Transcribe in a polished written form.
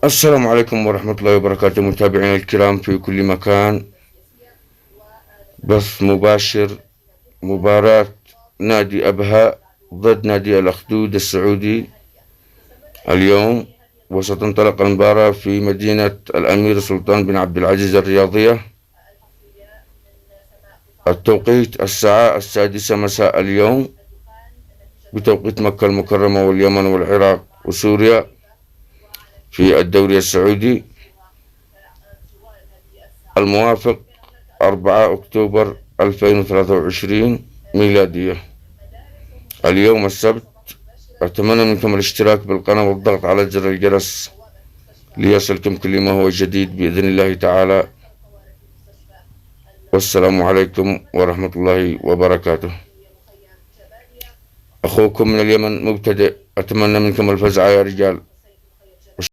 السلام عليكم ورحمة الله وبركاته، متابعينا الكرام في كل مكان. بث مباشر مباراة نادي أبها ضد نادي الأخدود السعودي اليوم، وستنطلق المباراة في مدينة الأمير سلطان بن عبد العزيز الرياضية. التوقيت الساعة 6 مساء اليوم بتوقيت مكة المكرمة واليمن والعراق وسوريا في الدوري السعودي، الموافق 4 أكتوبر 2023 ميلادية، اليوم السبت. أتمنى منكم الاشتراك بالقناة والضغط على زر الجرس ليصلكم كل ما هو جديد بإذن الله تعالى. والسلام عليكم ورحمة الله وبركاته. أخوكم من اليمن مبتدئ، أتمنى منكم الفزع يا رجال.